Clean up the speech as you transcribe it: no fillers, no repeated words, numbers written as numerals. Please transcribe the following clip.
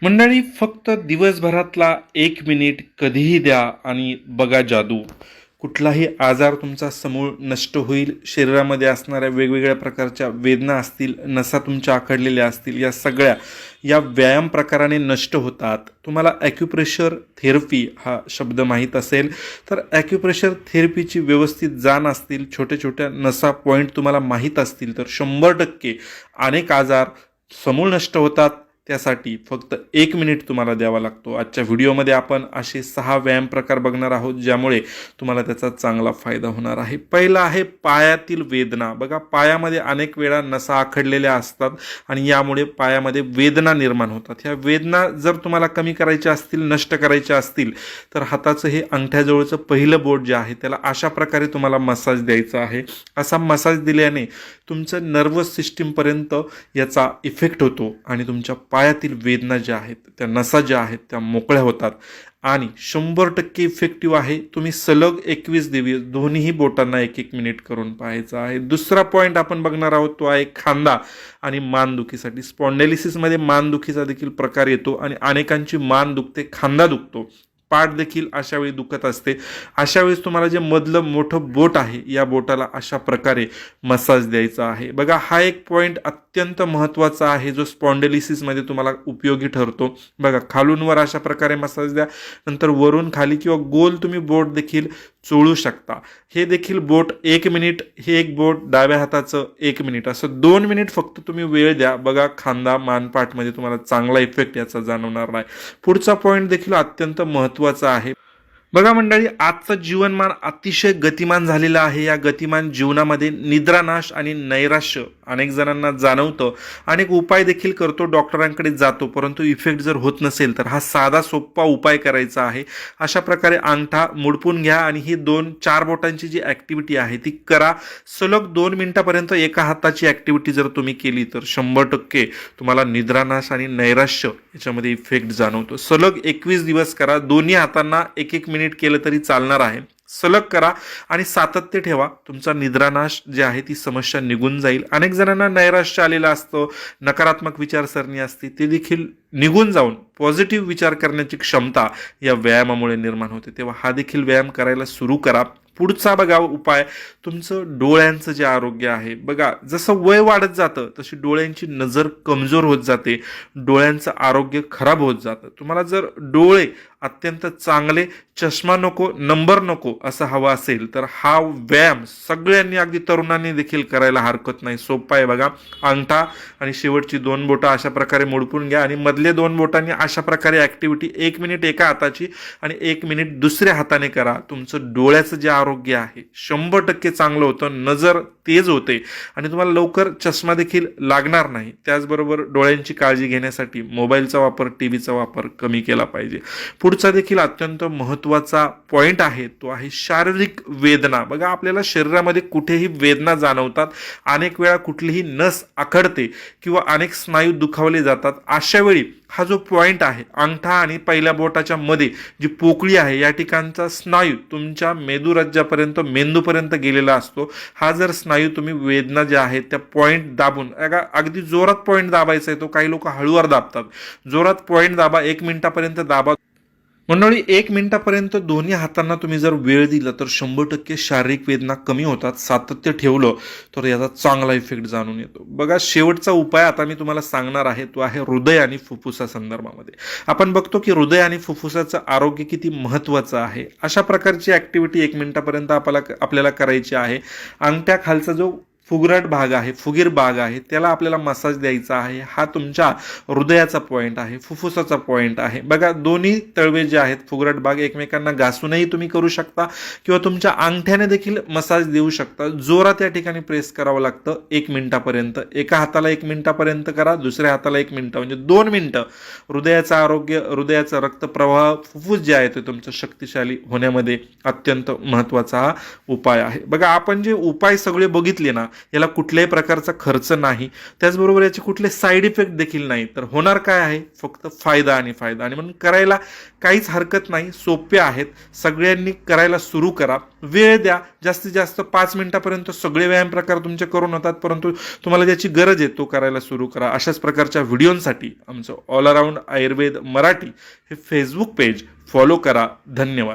मंडळी, फक्त दिवसभरातला 1 मिनिट कधीही द्या आणि बघा जादू. कुठलाही आजार तुमचा समूळ नष्ट होईल. शरीरामध्ये असणाऱ्या वेगवेगळ्या प्रकारच्या वेदना असतील, नसा तुमच्या आखडलेल्या असतील, या सगळ्या या व्यायाम प्रकाराने नष्ट होतात. तुम्हाला ॲक्युप्रेशर थेरपी हा शब्द माहीत असेल तर ॲक्युप्रेशर थेरपीची व्यवस्थित जाण असतील, छोट्या छोट्या नसा पॉईंट तुम्हाला माहीत असतील तर 100% अनेक आजार समूळ नष्ट होतात. त्यासाठी फक्त 1 मिनिट तुम्हाला द्यावा लागतो. आजच्या व्हिडिओमध्ये आपण असे 6 व्यायाम प्रकार बघणार आहोत ज्यामुळे तुम्हाला त्याचा चांगला फायदा होणार आहे. पहिला आहे पायातील वेदना. बघा, पायामध्ये अनेक वेळा नसा आखडलेल्या असतात आणि यामुळे पायामध्ये वेदना निर्माण होतात. ह्या वेदना जर तुम्हाला कमी करायच्या असतील, नष्ट करायच्या असतील तर हाताचं हे अंगठ्याजवळचं पहिलं बोट जे आहे त्याला अशा प्रकारे तुम्हाला मसाज द्यायचा आहे. असा मसाज दिल्याने तुमचं नर्वस सिस्टीमपर्यंत याचा इफेक्ट होतो आणि तुमच्या पायातील वेदना ज्या आहेत, त्या नसा ज्या आहेत त्या मोकळ्या होतात आणि 100% इफेक्टिव्ह आहे. तुम्ही सलग 21 दिवस दोन्हीही बोटांना 1-1 मिनिट करून पाहायचं आहे. दुसरा पॉईंट आपण बघणार आहोत तो आहे खांदा आणि मानदुखीसाठी. स्पॉन्डेलिसिसमध्ये मानदुखीचा देखील प्रकार येतो आणि अनेकांची मान दुखते, खांदा दुखतो, पाठ देखील अशा वेळी दुखत असते. अशा वेळेस तुम्हाला जे मधलं मोठं बोट आहे या बोटाला अशा प्रकारे मसाज द्यायचा आहे. बघा, हा एक पॉईंट अत्यंत महत्त्वाचा आहे जो स्पॉन्डेलिसिसमध्ये तुम्हाला उपयोगी ठरतो. बघा, खालून वर अशा प्रकारे मसाज द्या, नंतर वरून खाली किंवा गोल तुम्ही बोट देखील चोळू शकता. हे देखील बोट 1 मिनिट, हे एक बोट डाव्या हाताचं 1 मिनिट, असं 2 मिनिट फक्त तुम्ही वेळ द्या. बघा, खांदा मानपाठमध्ये तुम्हाला चांगला इफेक्ट याचा जाणवणार नाही. पुढचा पॉईंट देखील अत्यंत महत्त्वाचा आहे. बघा मंडळी, आजचं जीवनमान अतिशय गतिमान झालेलं आहे. या गतिमान जीवनामध्ये निद्रानाश आणि नैराश्य अनेक जणांना जाणवतं. अनेक उपाय देखील करतो, डॉक्टरांकडे जातो, परंतु इफेक्ट जर होत नसेल तर हा साधा सोपा उपाय करायचा आहे. अशा प्रकारे अंगठा मुडपून घ्या आणि ही 2-4 बोटांची जी ॲक्टिव्हिटी आहे ती करा. सलग 2 मिनिटापर्यंत एका हाताची ॲक्टिव्हिटी जर तुम्ही केली तर 100% तुम्हाला निद्रानाश आणि नैराश्य याच्यामध्ये इफेक्ट जाणवतो. सलग 21 दिवस करा. दोन्ही हातांना 1-1 मिनिट केलं तरी चालणार आहे. सलग करा आणि सातत्य ठेवा. तुमचा निद्रानाश जे आहे ती समस्या निघून जाईल. अनेक जणांना नैराश्य आलेलं असतं, नकारात्मक विचारसरणी असते, ते देखील निघून जाऊन पॉझिटिव्ह विचार करण्याची क्षमता या व्यायामामुळे निर्माण होते. तेव्हा हा देखील व्यायाम करायला सुरू करा. पुढचा बघा उपाय, तुमचं डोळ्यांचं जे आरोग्य आहे. बघा, जसं वय वाढत जातं तशी डोळ्यांची नजर कमजोर होत जाते, डोळ्यांचं आरोग्य खराब होत जातं. तुम्हाला जर डोळे अत्यंत चांगले, चष्मा नको, नंबर नको असं हवं असेल तर हा व्यायाम सगळ्यांनी, अगदी तरुणांनी देखील करायला हरकत नाही. सोपा आहे. बघा, अंगठा आणि शेवटची 2 बोटं अशा प्रकारे मोडपून घ्या आणि मधले 2 बोटांनी अशा प्रकारे ॲक्टिव्हिटी 1 मिनिट एका हाताची आणि 1 मिनिट दुसऱ्या हाताने करा. तुमचं डोळ्याचं जे आरोग्य आहे 100% चांगलं होतं, नजर तेज होते आणि तुम्हाला लवकर चष्मा देखील लागणार नाही. त्याचबरोबर डोळ्यांची काळजी घेण्यासाठी मोबाईलचा वापर, टीव्हीचा वापर कमी केला पाहिजे. पुढचा देखील अत्यंत महत्त्वाचा पॉईंट आहे तो आहे शारीरिक वेदना. बघा, आपल्याला शरीरामध्ये कुठेही वेदना जाणवतात, अनेक वेळा कुठलीही नस आखडते किंवा अनेक स्नायू दुखावले जातात. अशा वेळी हा जो पॉईंट आहे, अंगठा आणि पहिल्या बोटाच्या मध्ये जी पोकळी आहे या ठिकाणचा स्नायू तुमच्या मेंदूपर्यंत गेलेला असतो. हा जर स्नायू तुम्ही वेदना ज्या आहेत त्या पॉईंट दाबून, अगदी जोरात पॉईंट दाबायचा आहे तो, काही लोक हळूवार दाबतात, जोरात पॉईंट दाबा, 1 मिनिटापर्यंत दाबा. मंडळी, 1 मिनिटापर्यंत दोन्ही हातांना तुम्ही जर वेळ दिला तर 100% शारीरिक वेदना कमी होतात. सातत्य ठेवलं तर याचा चांगला इफेक्ट जाणून येतो. बघा, शेवटचा उपाय आता मी तुम्हाला सांगणार आहे तो आहे हृदय आणि फुफ्फुसा संदर्भामध्ये. आपण बघतो की हृदय आणि फुफ्फुसाचं आरोग्य किती महत्त्वाचं आहे. अशा प्रकारची ॲक्टिव्हिटी 1 मिनिटापर्यंत आपल्याला करायची आहे. अंगठ्या खालचा जो फुगरट भाग आहे, फुगीर भाग आहे, त्याला आपल्याला मसाज द्यायचा आहे. हा तुमच्या हृदयाचा पॉईंट आहे, फुफ्फुसाचा पॉईंट आहे. बघा, दोन्ही तळवे जे आहेत, फुगरट भाग एकमेकांना घासूनही तुम्ही करू शकता किंवा तुमच्या अंगठ्याने देखील मसाज देऊ शकता. जोरात या ठिकाणी प्रेस करावं लागतं 1 मिनिटापर्यंत. एका हाताला 1 मिनिटापर्यंत करा, दुसऱ्या हाताला 1 मिनिट, म्हणजे 2 मिनिटं. हृदयाचं आरोग्य, हृदयाचा रक्तप्रवाह, फुफ्फुस जे आहे ते तुमचं शक्तिशाली होण्यामध्ये अत्यंत महत्त्वाचा हा उपाय आहे. बघा, आपण जे उपाय सगळे बघितले ना याला कुठल्याही प्रकारचा खर्च नाही, त्याचबरोबर याचे कुठले साईड इफेक्ट देखील नाही. तर होणार काय आहे, फक्त फायदा आणि फायदा. आणि म्हणून करायला काहीच हरकत नाही, सोपे आहेत. सगळ्यांनी करायला सुरू करा, वेळ द्या. जास्तीत जास्त 5 मिनिटापर्यंत सगळे व्यायाम प्रकार तुमचे करून होतात, परंतु तुम्हाला ज्याची गरज आहे तो करायला सुरू करा. अशाच प्रकारच्या व्हिडिओंसाठी आमचं ऑल अराउंड आयुर्वेद मराठी हे फेसबुक पेज फॉलो करा. धन्यवाद.